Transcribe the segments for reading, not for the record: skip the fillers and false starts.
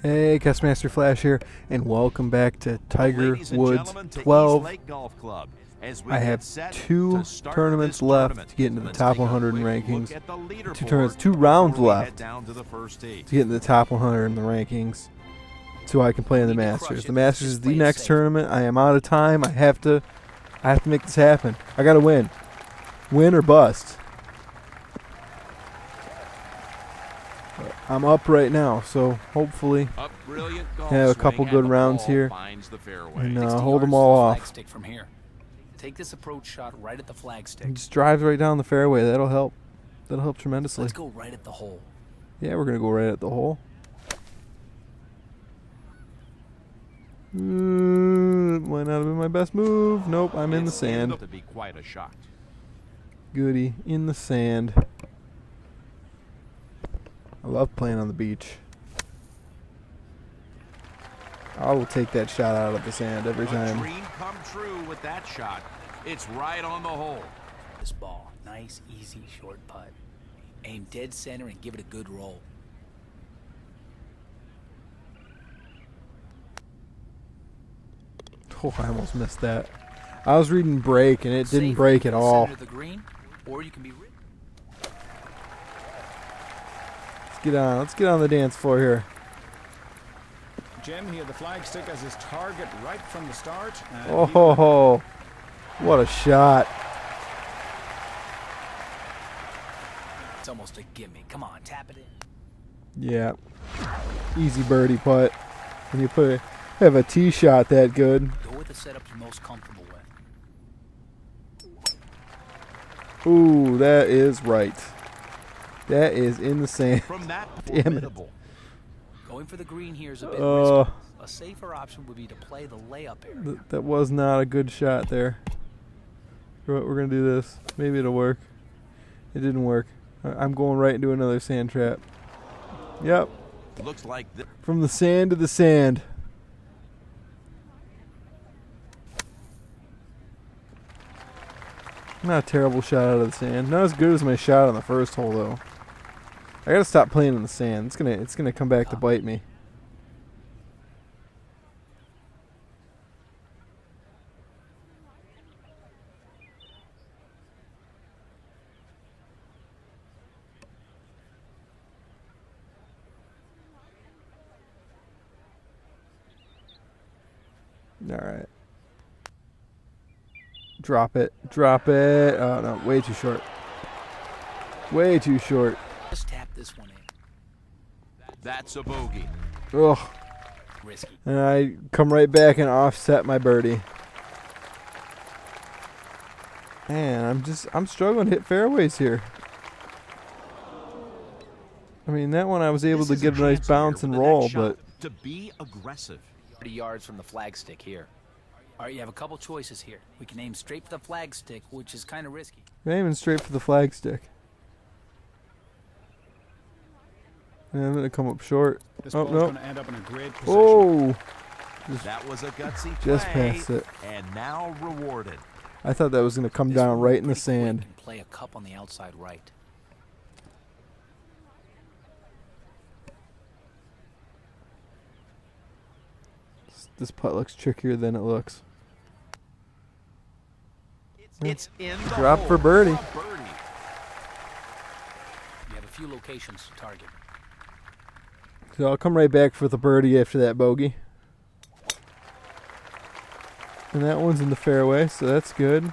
Hey, Castmaster Flash here, and welcome back to Tiger Woods 12. I have two tournaments left to get into the top 100 in rankings. Two rounds left to get into the top 100 in the rankings, so I can play in the Masters. The Masters is the next tournament. I am out of time. I have to make this happen. I gotta win or bust. I'm up right now, so hopefully have a couple good rounds here and hold them all off. Take this approach shot right at the flagstick. Just drives right down the fairway. That'll help. That'll help tremendously. Let's go right at the hole. Yeah, we're gonna go right at the hole. Might not have been my best move. Nope, I'm in the sand. To be quite a shot. Goody, in the sand. I love playing on the beach. I will take that shot out of the sand every time. A dream come true with that shot. It's right on the hole. This ball, nice, easy, short putt. Aim dead center and give it a good roll. Oh, I almost missed that. I was reading break and it didn't break at all. Center the green, or you can be. Let's get on the dance floor here. Jim, he had the flagstick as his target right from the start. Oh ho ho! What a shot! It's almost a gimme. Come on, tap it in. Yeah, easy birdie putt. When you have a tee shot that good. Go with the setup you're most comfortable with. Ooh, that is right. That is in the sand. From that Damn it. Going for the green here is a bit risky. A safer option would be to play the layup area. That was not a good shot there. We're going to do this. Maybe it'll work. It didn't work. I'm going right into another sand trap. Yep. Looks like from the sand to the sand. Not a terrible shot out of the sand. Not as good as my shot on the first hole though. I gotta stop playing in the sand. It's gonna come back to bite me. All right. Drop it. Drop it. Oh no, way too short. Way too short. Just tap this one in. that's a bogey. Ugh. Risky. And I come right back and offset my birdie. Man, I'm struggling to hit fairways here. I mean, that one I was able to get a nice bounce and roll, but to be aggressive. 30 yards from the flagstick here. All right, you have a couple choices here. We can aim straight for the flagstick, which is kind of risky. I'm aiming straight for the flagstick. And I'm gonna come up short. This oh ball's no! Going to end up in a great position. Oh! That was a gutsy play. Just past it. And now rewarded. I thought that was gonna come down right in the sand. Can play a cup on the outside right. This putt looks trickier than it looks. It's in the Drop hole. for birdie. You have a few locations to target. So I'll come right back for the birdie after that bogey. And that one's in the fairway, so that's good.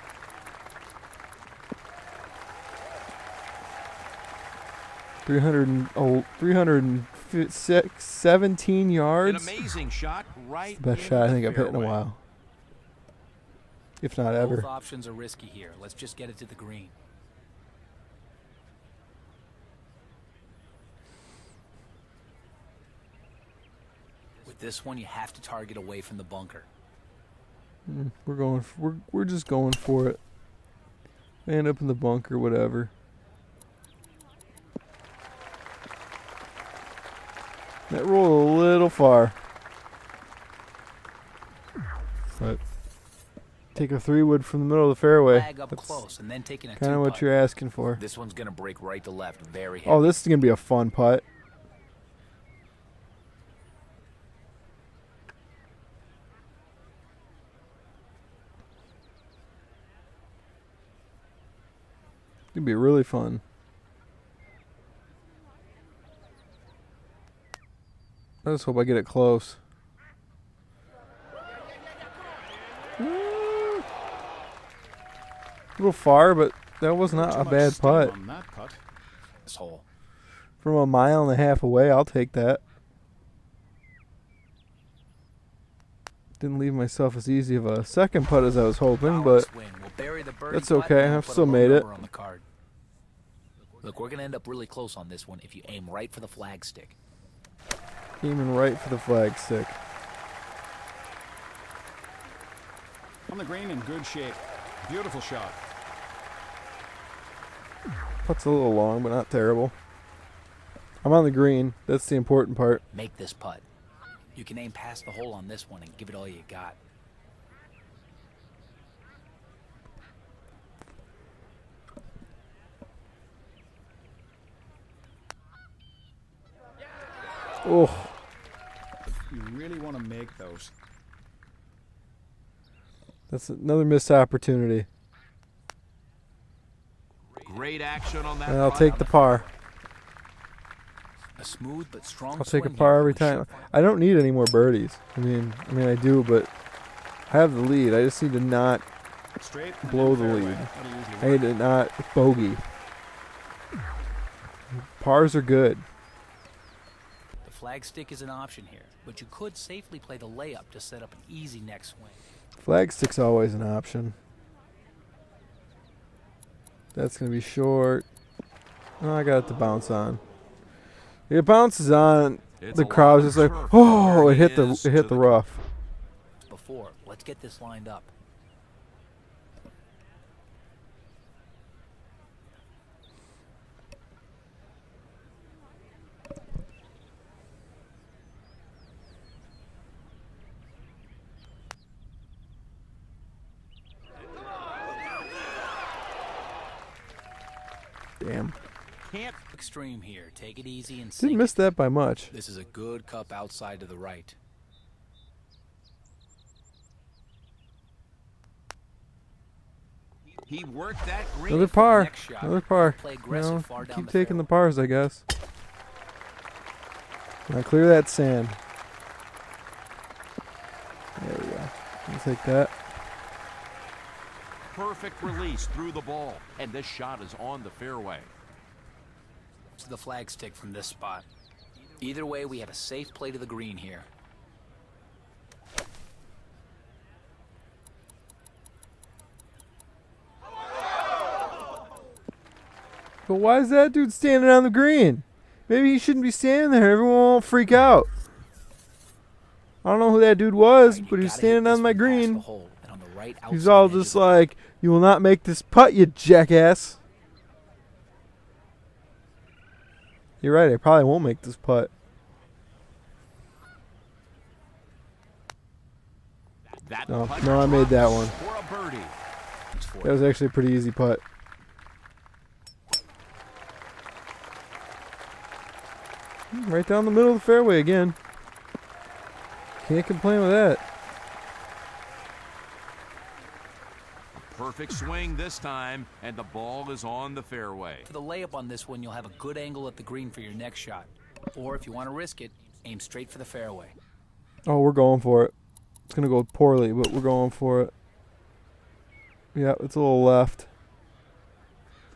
Oh, 317 yards. An amazing shot right. The best shot I think I've hit in a while. If not ever. Both options are risky here. Let's just get it to the green. With this one, you have to target away from the bunker. We're just going for it. End up in the bunker, whatever. That rolled a little far. But take a 3-wood from the middle of the fairway. Flag up close and then taking a Kind of what two-putt. you're asking for. This one's gonna break right to left, very heavy. Oh, this is gonna be a fun putt. It'd be really fun. I just hope I get it close. A little far, but that was not a bad putt. On that putt. This hole. From a mile and a half away, I'll take that. Didn't leave myself as easy of a second putt as I was hoping, but that's okay. I've still made it. Look, we're going to end up really close on this one if you aim right for the flagstick. Aiming right for the flagstick. On the green in good shape. Beautiful shot. Putt's a little long, but not terrible. I'm on the green. That's the important part. Make this putt. You can aim past the hole on this one and give it all you got. Oh, You really want to make those. that's another missed opportunity. Great action on that. And I'll take the par. A smooth but strong I'll take a swing par here every from the time. short I don't need any more birdies. I mean I do, but I have the lead. I just need to not Straight blow the fairway. lead. That'll usually I need to not bogey. Pars are good. The flagstick is an option here, but you could safely play the layup to set up an easy next swing. Flagstick's always an option. That's going to be short. Oh, I got it to bounce on. It bounces on. The crowd's just like, oh, it hit the rough. Before, let's get this lined up. Damn. Can't Extreme here. Take it easy and sink Didn't miss that by much. This is a good cup outside to the right. he worked that green. Another par. next shot, Another par. play You aggressive know, far down keep the taking the fairway. pars, I guess. Now clear that sand. There we go. I'll take that. Perfect release through the ball, and this shot is on the fairway. To the flagstick from this spot. Either way, we have a safe play to the green here. But why is that dude standing on the green? Maybe he shouldn't be standing there. Everyone won't freak out. I don't know who that dude was, Alright, but you he's gotta hit standing this on my one past the green. hole and on the right He's outside all edge of just the like, you will not make this putt, you jackass. You're right, I probably won't make this putt. That No, putt no, I made that one. for a birdie. That was actually a pretty easy putt. Right down the middle of the fairway again. Can't complain with that. Perfect swing this time, and the ball is on the fairway. For the layup on this one, you'll have a good angle at the green for your next shot. Or if you want to risk it, aim straight for the fairway. Oh, we're going for it. It's going to go poorly, but we're going for it. Yeah, it's a little left.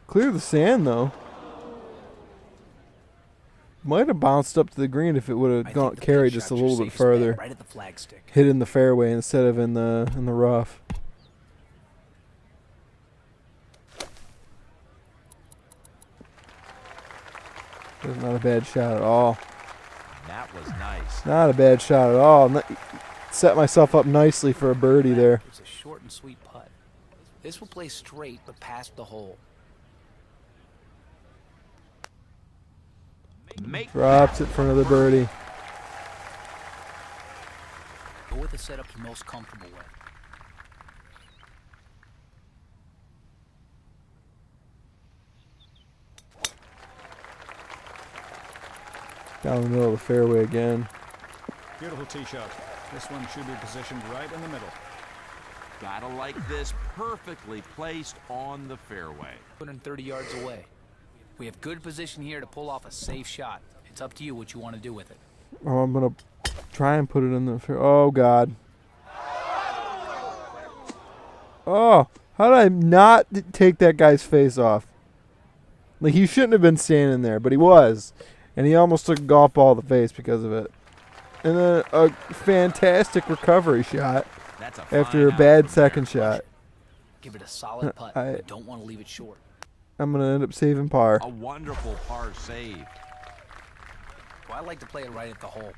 Clear the sand, though. Might have bounced up to the green if it would I have think gone the carried pitch just a shot's your little bit safest bet, further. right at the flagstick. Hit in the fairway instead of in the rough. That's not a bad shot at all. That was nice. Not a bad shot at all. Set myself up nicely for a birdie there. It's a short and sweet putt. This will play straight, but past the hole. Make Drops it for another birdie. Go with the setup you're most comfortable with. Down the middle of the fairway again. Beautiful tee shot. This one should be positioned right in the middle. Gotta like this, perfectly placed on the fairway. 230 yards away. We have good position here to pull off a safe shot. It's up to you what you want to do with it. Oh, I'm going to try and put it in the fair. Oh, God. Oh, how did I not take that guy's face off? Like, he shouldn't have been standing there, but he was. And he almost took a golf ball to the face because of it. And then a fantastic recovery shot after a bad second shot. Give it a solid putt. You don't want to leave it short. I'm going to end up saving par. A wonderful par save. Well, I like to play it right at the hole.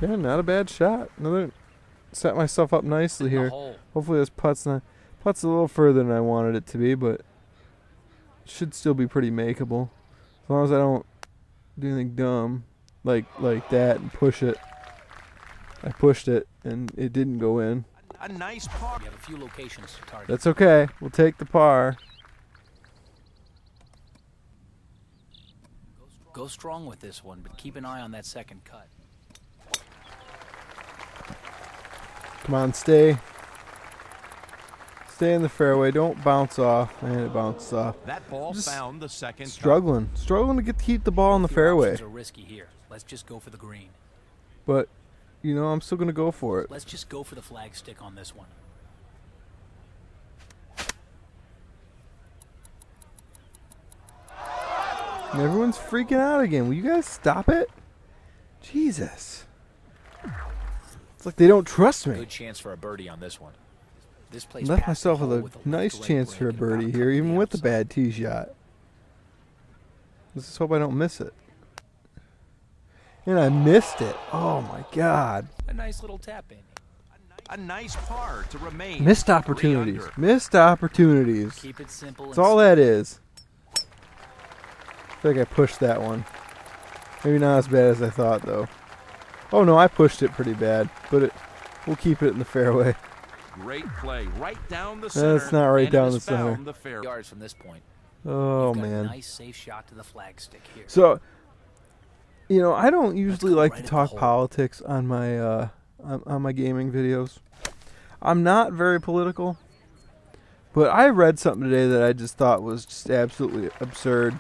Yeah, not a bad shot. Another set myself up nicely here. Hopefully this putt's a little further than I wanted it to be, but it should still be pretty makeable. As long as I don't do anything dumb like that and push it. I pushed it and it didn't go in. A nice par. You have a few locations to target. That's okay. We'll take the par. Go strong with this one, but keep an eye on that second cut. Come on, stay in the fairway. Don't bounce off. And it bounced off. That ball found the second. Struggling to keep the ball in the fairway. Are risky here. Let's just go for the green. But, you know, I'm still gonna go for it. Let's just go for the flag stick on this one. And everyone's freaking out again. Will you guys stop it? Jesus. It's like they don't trust me. Good chance for a birdie on this one. This place left myself with a nice chance for a birdie here, even with the bad tee shot. Let's just hope I don't miss it. And I missed it. Oh my God. A nice little tap in. A nice par to remain. Missed opportunities. Missed opportunities. Keep it simple. That's all that is. I feel like I pushed that one. Maybe not as bad as I thought, though. Oh no, I pushed it pretty bad, but we'll keep it in the fairway. Great play, right down the center. That's not right down the center. Yards from this point. Oh man. man. A nice safe shot to the flag stick here. So, you know, I don't usually like to talk politics on my gaming videos. I'm not very political, but I read something today that I just thought was just absolutely absurd.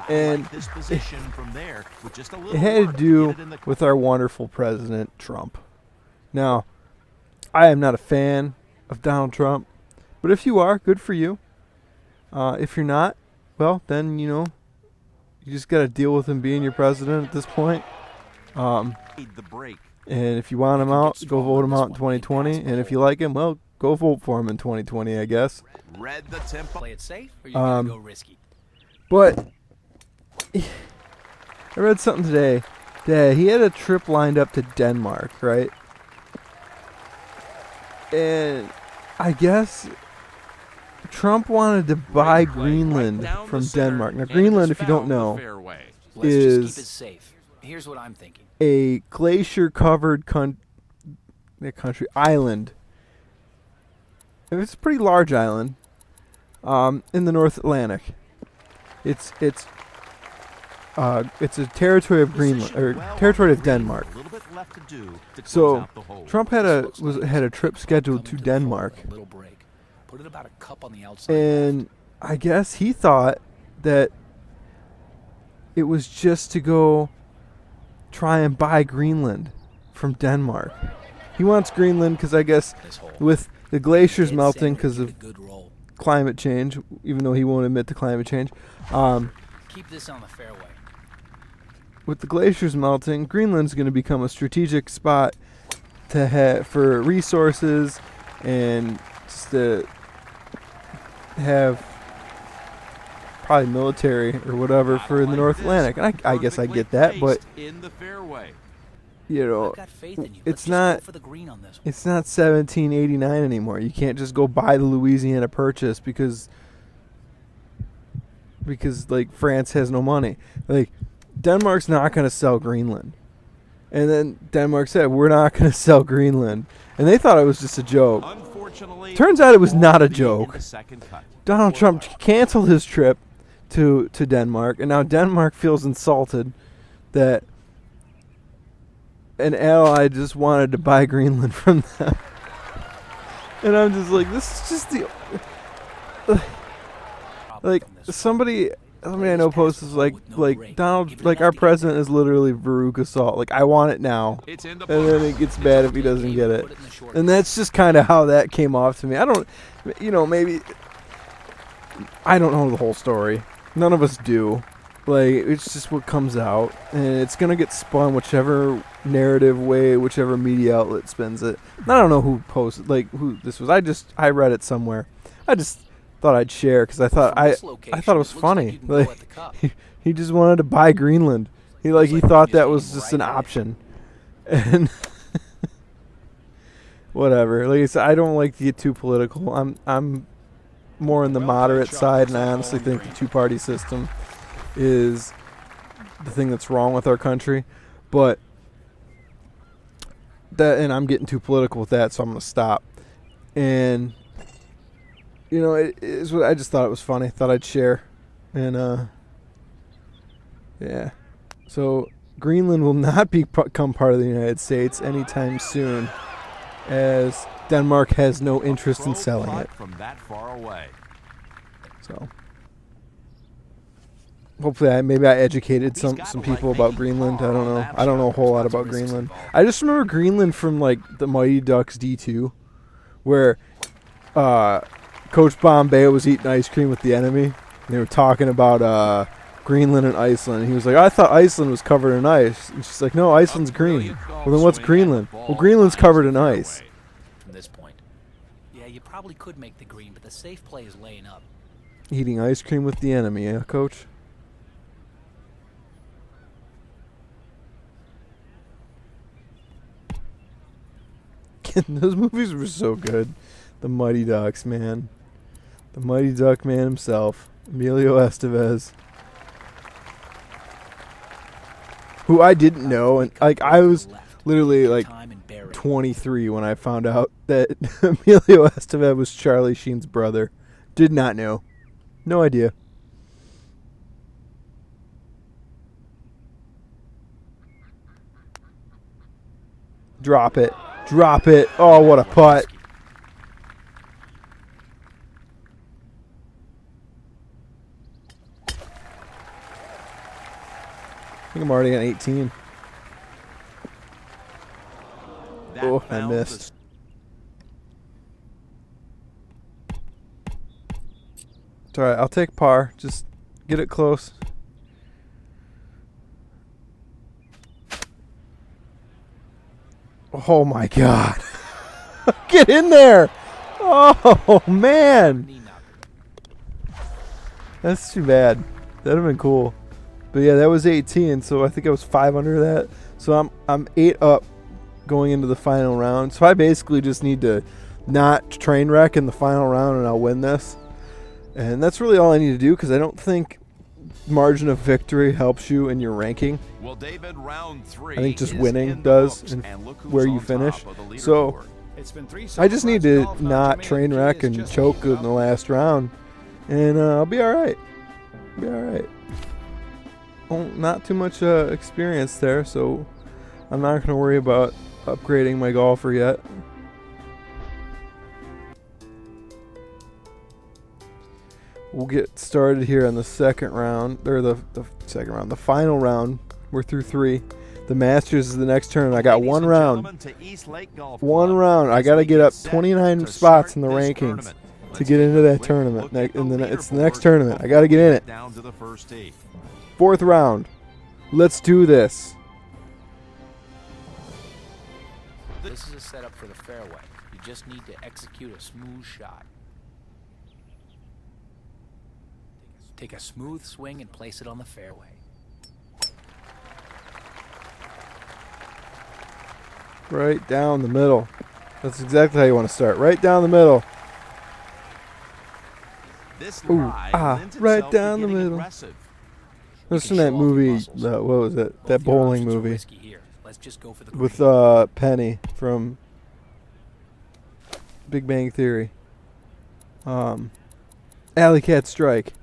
And this position from there with just a little it had to do with our wonderful president, Trump. Now, I am not a fan of Donald Trump, but if you are, good for you. If you're not, well, then, you know, you just got to deal with him being your president at this point. And if you want him out, go vote him out in 2020. And if you like him, well, go vote for him in 2020, I guess. Read the tempo. Play it safe, or you gonna go risky? But I read something today that he had a trip lined up to Denmark, right? And I guess Trump wanted to buy Greenland from Denmark. Now, Greenland, if you don't know, is Here's what I'm thinking. A glacier-covered island. It's a pretty large island in the North Atlantic. It's a territory of Greenland or territory of Denmark. So Trump had a trip scheduled to Denmark, and I guess he thought that it was just to go try and buy Greenland from Denmark. He wants Greenland because I guess with the glaciers melting because of climate change, even though he won't admit to climate change. Keep this on the fairway. With the glaciers melting, Greenland's going to become a strategic spot to for resources and just to have probably military or whatever for the North Atlantic. And I guess I get that, but you know, it's not 1789 anymore. You can't just go buy the Louisiana Purchase because like France has no money. Like Denmark's not going to sell Greenland. And then Denmark said, we're not going to sell Greenland. And they thought it was just a joke. Unfortunately, turns out it was not a joke. the second cut. Donald Trump canceled his trip to Denmark, and now Denmark feels insulted that an ally just wanted to buy Greenland from them. And I'm just like, this is just the like somebody I know posts is like Donald, like, our president is literally Veruca Salt. Like, I want it now, and then it gets bad if he doesn't get it. And that's just kind of how that came off to me. I don't, maybe I don't know the whole story. None of us do. Like, it's just what comes out, and it's gonna get spun whichever narrative way, whichever media outlet spins it. And I don't know who posted, like, who this was. I read it somewhere. I just thought I'd share because I thought it was funny. Like, he just wanted to buy Greenland. He thought that was just an option, and whatever. Like I said, I don't like to get too political. I'm more on the moderate side, and I honestly think the two-party system is the thing that's wrong with our country. But and I'm getting too political with that, so I'm gonna stop. And it is what I just thought it was funny. Thought I'd share, and yeah. So Greenland will not become part of the United States anytime soon, as Denmark has no interest in selling it. From that far away. So hopefully maybe I educated some people about Greenland. I don't know. I don't know a whole lot about Greenland. I just remember Greenland from like the Mighty Ducks D2, where Coach Bombay was eating ice cream with the enemy. And they were talking about Greenland and Iceland. And he was like, I thought Iceland was covered in ice. And she's like, no, Iceland's green. Well, then what's Greenland? Well, Greenland's covered in ice. From this point. Yeah, you probably could make the green, but the safe play is laying up. Eating ice cream with the enemy, yeah, Coach? Those movies were so good. The Mighty Ducks, man. The Mighty Duck man himself, Emilio Estevez, who I didn't know, and like I was literally like 23 when I found out that Emilio Estevez was Charlie Sheen's brother. Did not know. No idea. Drop it. Drop it. Oh, what a putt. I think I'm already at 18. Oh, I missed. It's alright, I'll take par. Just get it close. Oh my God. Get in there. Oh man. That's too bad. That'd have been cool. But yeah, that was 18, so I think I was 5 under that. So I'm 8 up going into the final round. So I basically just need to not train wreck in the final round and I'll win this. And that's really all I need to do, because I don't think margin of victory helps you in your ranking. Well, David, round 3 I think just winning does, and where you finish. So I just need to not train wreck and choke in the last round, and I'll be all right. Be all right. Well, not too much experience there, so I'm not going to worry about upgrading my golfer yet. We'll get started here on the second round, or the second round, the final round. We're through 3. The Masters is the next turn. I got one round. One round. I got to get up 29 spots in the rankings to get into that tournament. It's the next tournament. I got to get in it. 4th round. Let's do this. This is a setup for the fairway. You just need to execute a smooth shot. Take a smooth swing and place it on the fairway. Right down the middle. That's exactly how you want to start. Right down the middle. Ooh, right down the middle. That's from that movie, what was it? That bowling movie. With Penny from Big Bang Theory. Alley Cat Strike.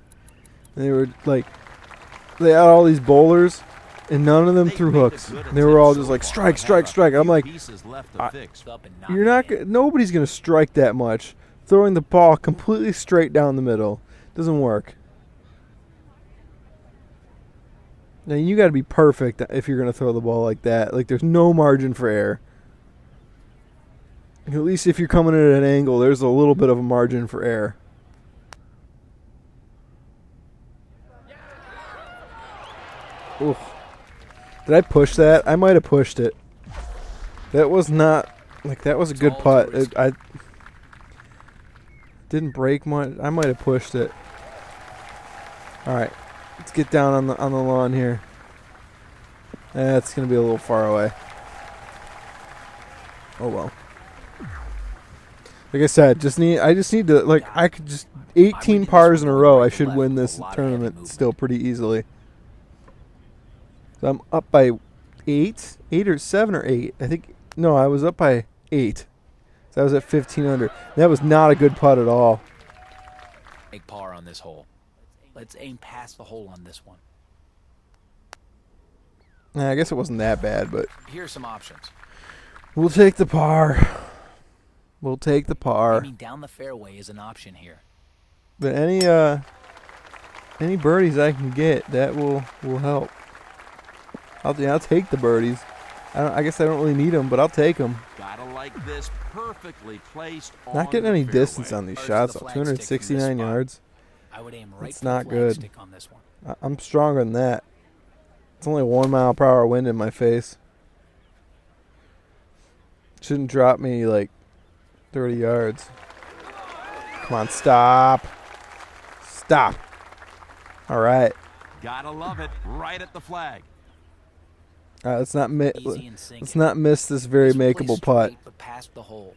And they were like, they had all these bowlers, and none of them threw hooks. And they were all just like strike, strike, strike. I'm like, you're not. Nobody's gonna strike that much. Throwing the ball completely straight down the middle doesn't work. Now you got to be perfect if you're gonna throw the ball like that. Like there's no margin for error. At least if you're coming at an angle, there's a little bit of a margin for error. Oof. Did I push that? I might have pushed it. That was not, like, that was a good putt. I didn't break much. I might have pushed it. All right, let's get down on the lawn here. That's gonna be a little far away. Oh well. Like I said, I just need to, like, I could just 18 pars in a row. I should win this tournament still pretty easily. So I'm up by 8 or 7 or 8. I think, no, I was up by 8. So I was at 15 under. That was not a good putt at all. Make par on this hole. Let's aim past the hole on this one. I guess it wasn't that bad, but here's some options. We'll take the par. We'll take the par. Aiming down the fairway is an option here. But any birdies I can get, that will help. I'll take the birdies. I guess I don't really need them, but I'll take them. Gotta like this, perfectly placed. Not getting any distance on these shots. 269 yards. I would aim right. It's not good. On this one. I'm stronger than that. It's only 1 mile per hour wind in my face. Shouldn't drop me like 30 yards. Come on, stop. Stop. All right. Gotta love it. Right at the flag. All right, let's not miss this very makeable putt. But past the hole.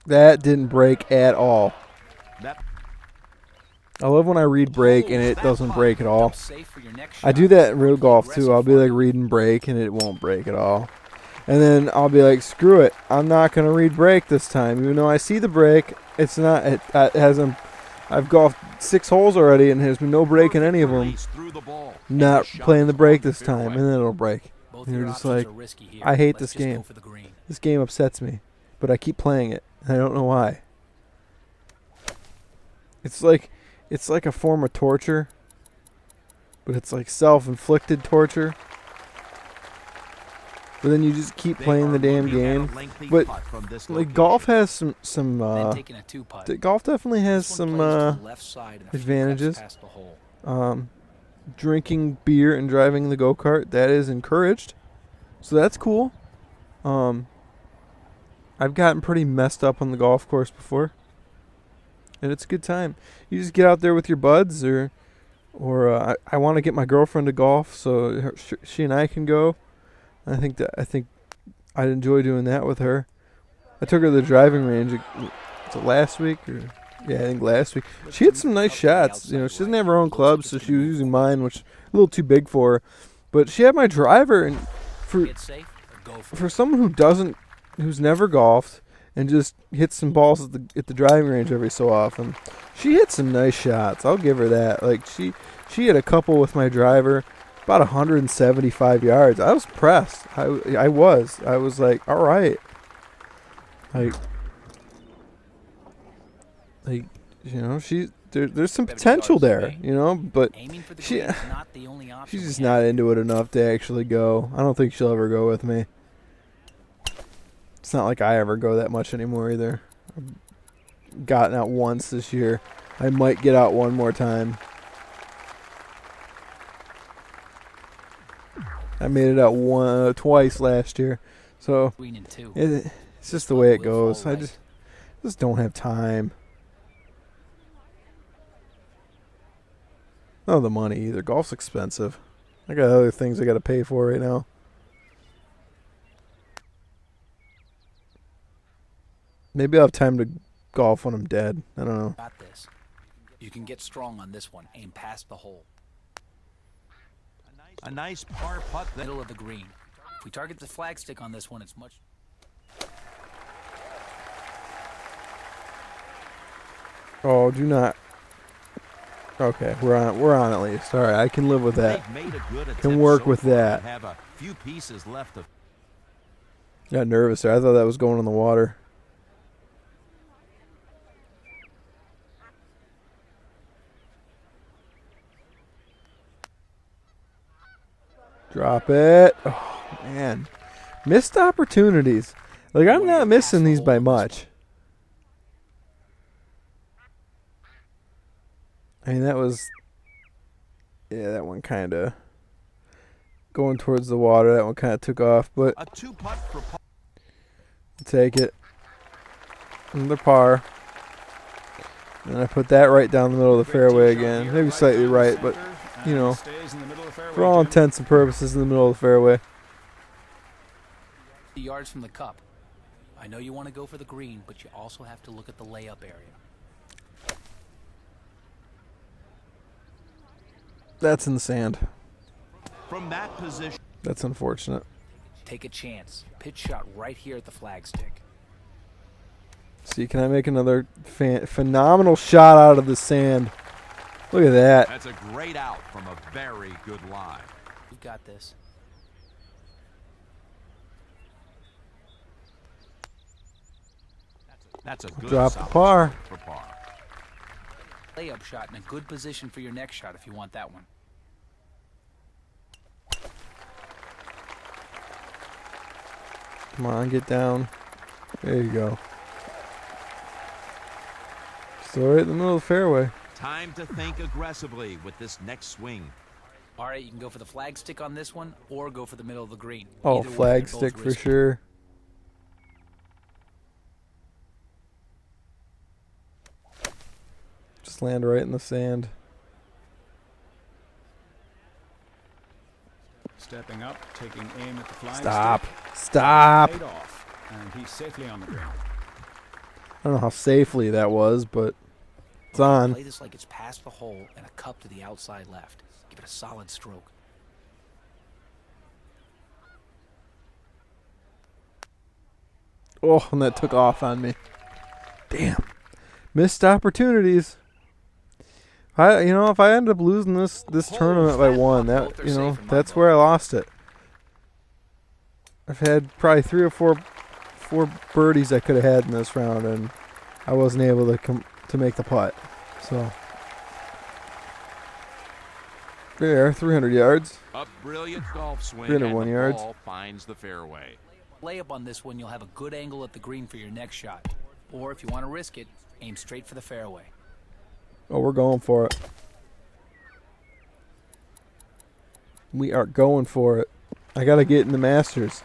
That didn't break at all. I love when I read break and it doesn't break at all. I do that in real golf too. I'll be like reading break and it won't break at all. And then I'll be like, screw it. I'm not going to read break this time. Even though I see the break, it's not. It hasn't. I've golfed 6 holes already and there's been no break in any of them. Not playing the break this time, and then it'll break. And you're just like, I hate this game. This game upsets me, but I keep playing it. I don't know why. It's like a form of torture, but it's like self-inflicted torture. But then you just keep playing the damn game. But like golf has some golf definitely has some advantages. Drinking beer and driving the go-kart, that is encouraged. So that's cool. I've gotten pretty messed up on the golf course before. And it's a good time. You just get out there with your buds, or I want to get my girlfriend to golf so she and I can go. I think I'd enjoy doing that with her. I took her to the driving range. Was it last week? Yeah, I think last week. She had some nice shots. You know, she doesn't have her own clubs, so she was using mine, which is a little too big for her. But she had my driver, and for someone who's never golfed and just hits some balls at the driving range every so often, she hit some nice shots. I'll give her that. Like she hit a couple with my driver. About 175 yards. I was impressed. I was like, all right. Like you know, there's some potential there, you know, but she's just not into it enough to actually go. I don't think she'll ever go with me. It's not like I ever go that much anymore either. I've gotten out once this year. I might get out one more time. I made it out twice last year, so it's just the way it goes. I just don't have time. No, the money either. Golf's expensive. I got other things I got to pay for right now. Maybe I'll have time to golf when I'm dead. I don't know. You can get strong on this one. Aim past the hole. A nice par putt. Middle of the green. If we target the flagstick on this one, it's much... Oh, do not. Okay, we're on at least. All right, I can live with that. Can work with that. Have a few pieces left of. Got nervous there. I thought that was going in the water. Drop it. Oh, man. Missed opportunities. Like, I'm not missing these by much. I mean, that was... Yeah, that one kind of... Going towards the water, that one kind of took off, but... A two-putt for par. Take it. Another par. And I put that right down the middle of the fairway again. Maybe slightly right, but, you know, for all intents and purposes in the middle of the fairway. Yards from the cup. I know you want to go for the green, but you also have to look at the layup area. That's in the sand. From that position. That's unfortunate. Take a chance. Pitch shot right here at the flagstick. See, can I make another phenomenal shot out of the sand? Look at that. That's a great out from a very good lie. You've got this. That's a good drop the par. For par. Layup shot in a good position for your next shot if you want that one. Come on, get down. There you go. Still right in the middle of the fairway. Time to think aggressively with this next swing. All right, you can go for the flagstick on this one or go for the middle of the green. Oh, Either way, flag they're both stick for risky. sure. Just land right in the sand. Stepping up, taking aim at the flag. Stop. Paid off, and he's safely on the ground. I don't know how safely that was, but it's on. Play this like it's past the hole and a cup to the outside left. Give it a solid stroke. Oh, and that took off on me. Damn. Missed opportunities. If I end up losing this tournament by one, that's where I lost it. I've had probably 3 or 4 birdies I could have had in this round, and I wasn't able to make the putt. So there, 300 yards. A brilliant golf swing. 301 and the yards. Ball finds the fairway. Layup on this one, you'll have a good angle at the green for your next shot. Or if you want to risk it, aim straight for the fairway. Oh, we're going for it. We are going for it. I got to get in the Masters.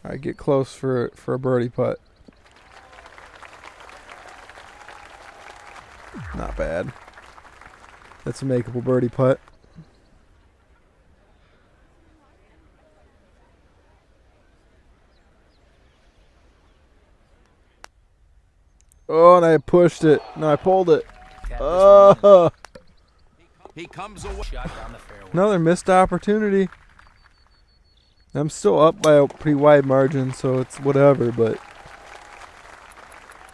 All right, get close for a birdie putt. Not bad. That's a makeable birdie putt. Oh, and I pushed it. No, I pulled it. Oh, He comes away. Shot down the fairway. another missed opportunity. I'm still up by a pretty wide margin, so it's whatever, but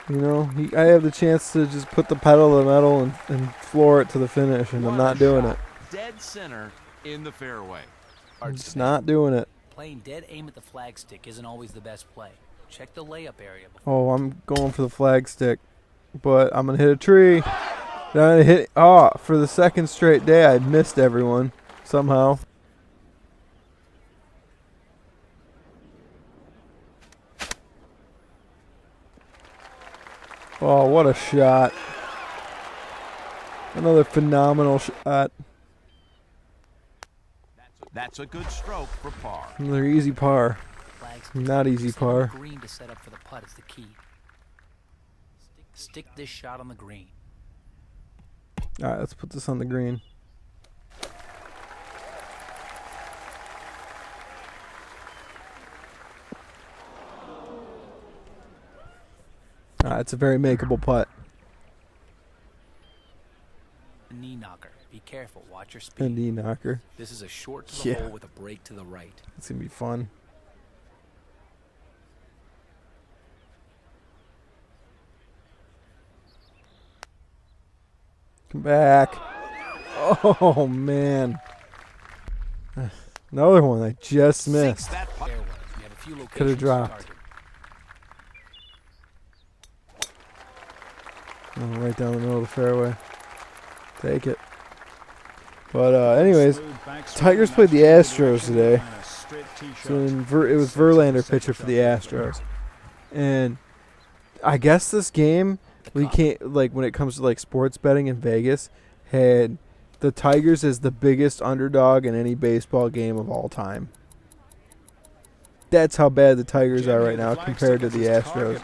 I have the chance to just put the pedal to the metal and floor it to the finish, and I'm not doing it. Dead center in the fairway. I'm just not doing it. Playing dead aim at the flagstick isn't always the best play. Check the layup area before. Oh, I'm going for the flag stick, but I'm going to hit a tree. Then I hit. Oh, for the second straight day, I missed everyone somehow. Oh, what a shot. Another phenomenal shot. That's a good stroke for par. Another easy par. Not easy par. Green to set up for the putt is the key. Stick this shot on the green. All right, let's put this on the green. It's a very makeable putt. A knee knocker. Be careful. Watch your A speed. knee knocker. This is a short to the hole with a break to the right. It's going to be fun. Come back. Oh, man. Another one I just missed. Could have dropped. Oh, right down the middle of the fairway. Take it. But anyways, Tigers played the Astros today. So it was Verlander pitcher for the Astros. And I guess this game, we can't, like, when it comes to like sports betting in Vegas, had the Tigers as the biggest underdog in any baseball game of all time. That's how bad the Tigers are right now compared to the Astros.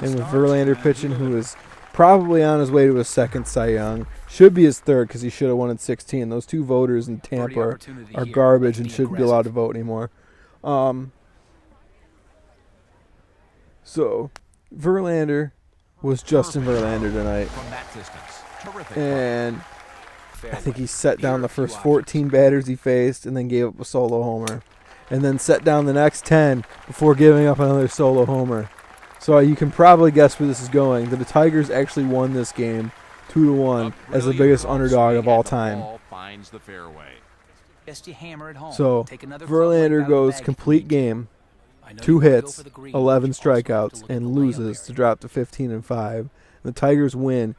And with Verlander pitching, who is probably on his way to his second Cy Young, should be his third because he should have won in 16. Those two voters in Tampa are garbage and shouldn't be allowed to vote anymore. So Verlander was Justin Verlander tonight, and I think he set down the first 14 batters he faced and then gave up a solo homer, and then set down the next 10 before giving up another solo homer. So you can probably guess where this is going. The Tigers actually won this game 2-1 as the biggest underdog of all time. So Verlander goes complete game, 2 hits, 11 strikeouts, and loses to drop to 15-5. The Tigers win.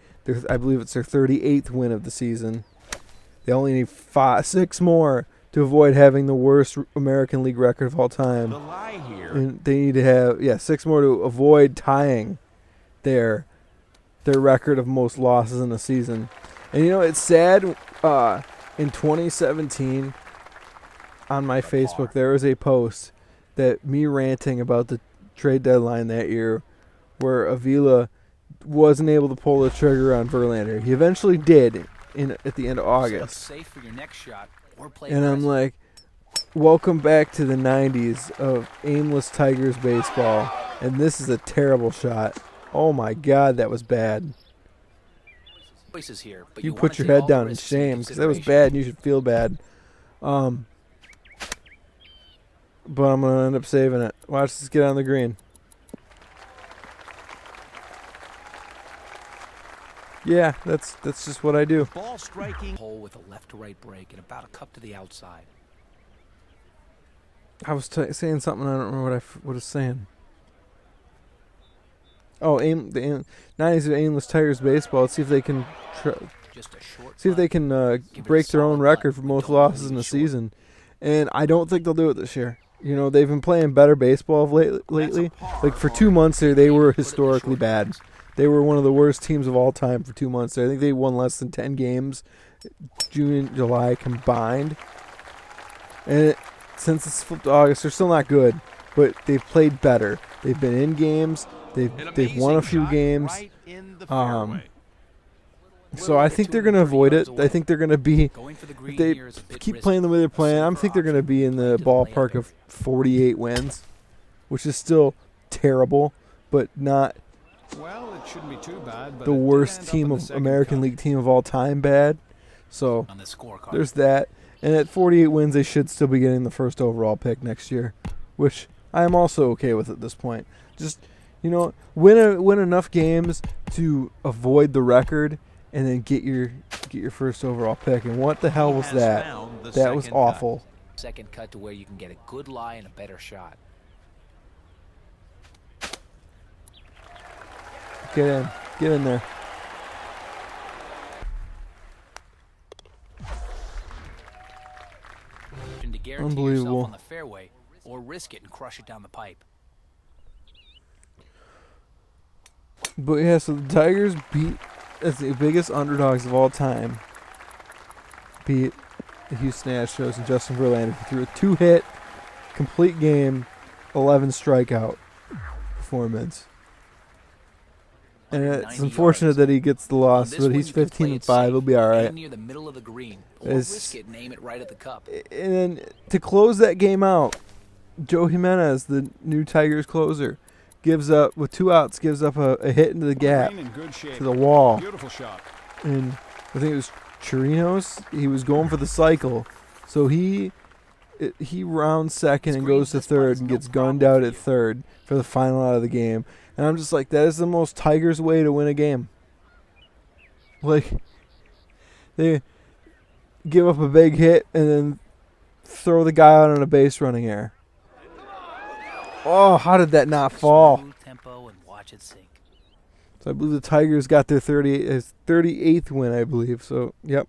I believe it's their 38th win of the season. They only need 6 more to avoid having the worst American League record of all time. And they need to have 6 more to avoid tying their record of most losses in a season. And you know, it's sad. In 2017, on my Facebook, there was a post that me ranting about the trade deadline that year, where Avila wasn't able to pull the trigger on Verlander. He eventually did at the end of August. And I'm like, welcome back to the 90s of aimless Tigers baseball. And this is a terrible shot. Oh my God, that was bad. You put your head down in shame because that was bad and you should feel bad. But I'm going to end up saving it. Watch this get on the green. Yeah, that's just what I do. Ball striking hole with a left to right break and about a cup to the outside. I was saying something. I don't remember what I was saying. Oh, the 90s of aimless Tigers baseball. Let's see if they can break their own record for most losses in the season. And I don't think they'll do it this year. You know, they've been playing better baseball lately. Like for 2 months there, they were historically bad. They were one of the worst teams of all time for 2 months there. I think they won less than 10 games, June and July combined. And since it's flipped to August, they're still not good, but they've played better. They've been in games. They've won a few games. So I think they're going to avoid it. I think they're going to be, if they keep playing the way they're playing, I think they're going to be in the ballpark of 48 wins, which is still terrible, but not it shouldn't be too bad, but the worst American League team of all time bad. So there's that. And at 48 wins, they should still be getting the first overall pick next year, which I am also okay with at this point. Just, you know, win enough games to avoid the record and then get your first overall pick. And what the hell was that? That was awful. Second cut to where you can get a good lie and a better shot. Get in there. Unbelievable. On the fairway, or risk it and crush it down the pipe. But yeah, so the Tigers beat, as the biggest underdogs of all time, beat the Houston Astros and Justin Verlander threw a 2-hit, complete game, 11 strikeout performance. And it's unfortunate that he gets the loss, but he's 15-5. He'll be all right. Near the middle of the green, or risk it and aim it right at the cup. And then to close that game out, Joe Jimenez, the new Tigers closer, gives up with 2 outs, gives up a hit into the gap Green in good shape. to the wall. Beautiful shot. And I think it was Chirinos. He was going for the cycle, so he rounds second and goes to third and gets gunned out at third for the final out of the game. And I'm just like, that is the most Tigers way to win a game. Like, they give up a big hit and then throw the guy out on a base running error. Oh, how did that not fall? Smooth tempo and watch it sink. So I believe the Tigers got their 38th win, I believe. So, yep.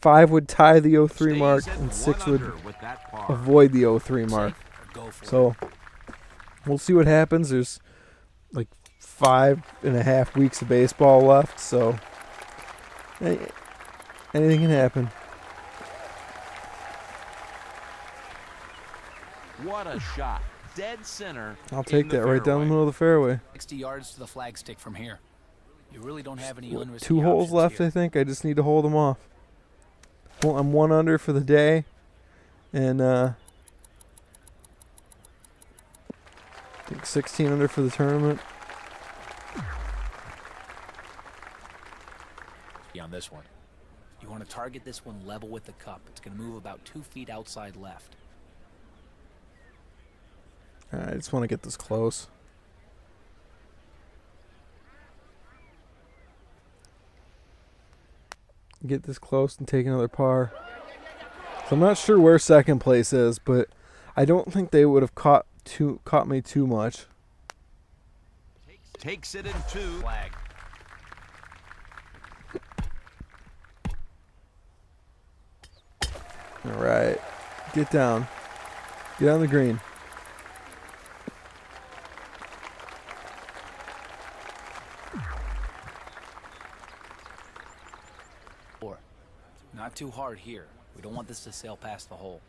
5 would tie the 0-3 mark, and 6 would avoid the 0-3 mark. So, we'll see what happens. There's like 5.5 weeks of baseball left, so anything can happen. What a shot. Dead center. I'll take that right down the middle of the fairway. 60 yards to the flagstick from here. You really don't have any unrisky 2 holes left, here. I think. I just need to hold them off. Well, I'm 1 under for the day, and I think 16 under for the tournament. On this one, you want to target this one level with the cup. It's going to move about 2 feet outside left. I just want to get this close. Get this close and take another par. So I'm not sure where second place is, but I don't think they would have caught me too much. Takes it in 2. Flag. All right, get down. Get on the green. Not too hard here. We don't want this to sail past the hole.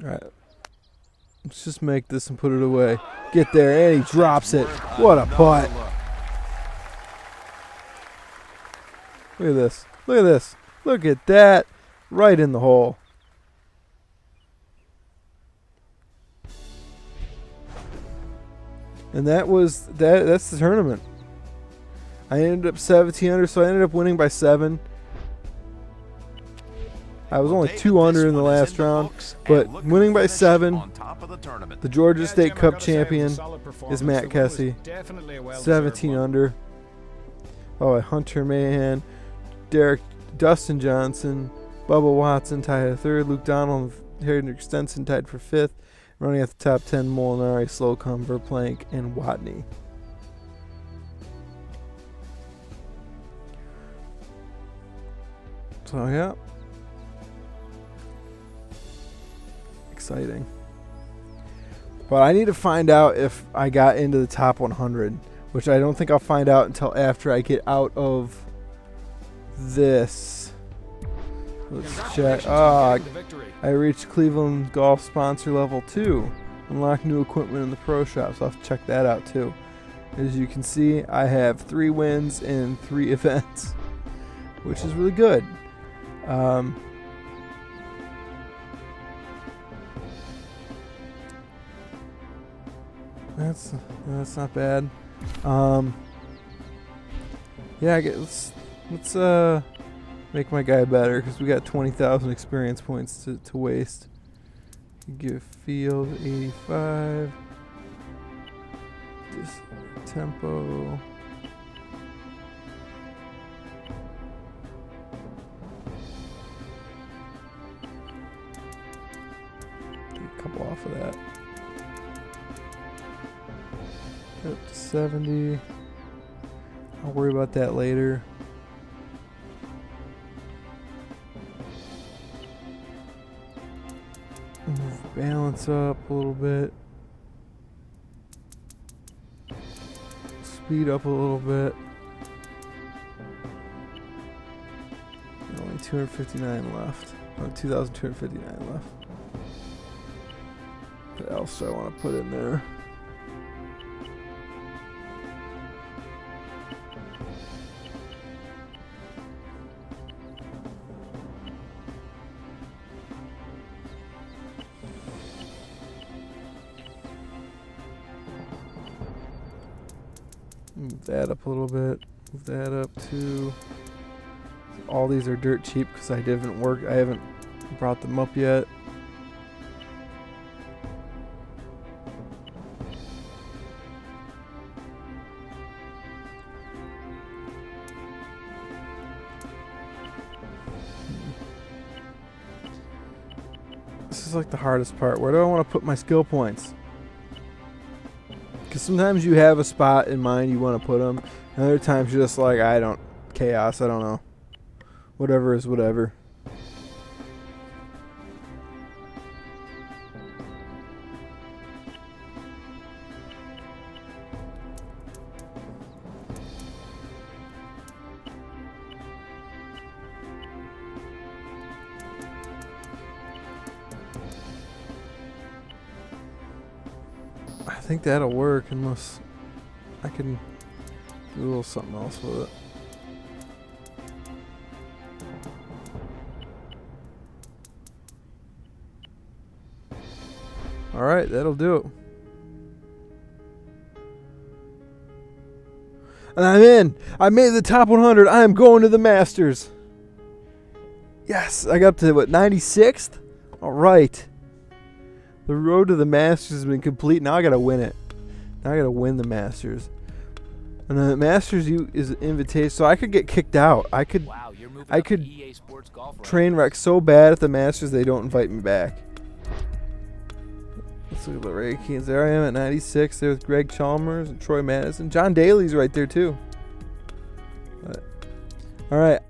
All right. Let's just make this and put it away. Get there, and he drops it. What a putt. Look at this. Look at this. Look at that. Right in the hole. And that's the tournament. I ended up 17 under, so I ended up winning by 7. I was only 2 under in the last round, but winning by 7. The Georgia State Cup champion is Matt Kessie. 17 under. Oh, Hunter Mahan, Dustin Johnson, Bubba Watson tied at 3rd. Luke Donald and Harry Stenson tied for 5th. Running at the top 10, Molinari, Slocum, Verplank, and Watney. So, yeah. Exciting. But I need to find out if I got into the top 100, which I don't think I'll find out until after I get out of this. Let's check. I reached Cleveland Golf Sponsor Level 2. Unlock new equipment in the pro shop, so I'll have to check that out too. As you can see, I have 3 wins in 3 events, which is really good. That's not bad. Yeah, let's make my guy better, because we got 20,000 experience points to waste. Give field 85. This tempo. Get a couple off of that. Up to 70. I'll worry about that later. Move balance up a little bit. Speed up a little bit. Only 259 left. Oh, 2,259 left. What else do I want to put in there? Move that up a little bit. Move that up too. All these are dirt cheap because I haven't brought them up yet. This is like the hardest part. Where do I want to put my skill points? Because sometimes you have a spot in mind you want to put them, and other times you're just like, chaos, I don't know. Whatever is whatever. I think that'll work unless I can do a little something else with it. Alright, that'll do it. And I'm in! I made the top 100! I am going to the Masters! Yes! I got up to, what, 96th? Alright. The road to the Masters has been complete. Now I gotta win it. Now I gotta win the Masters. And the Masters is an invitation, so I could get kicked out. I could EA Sports Golf train wreck so bad at the Masters they don't invite me back. Let's look at the rankings. There I am at 96. There's Greg Chalmers and Troy Madison. John Daly's right there too. All right,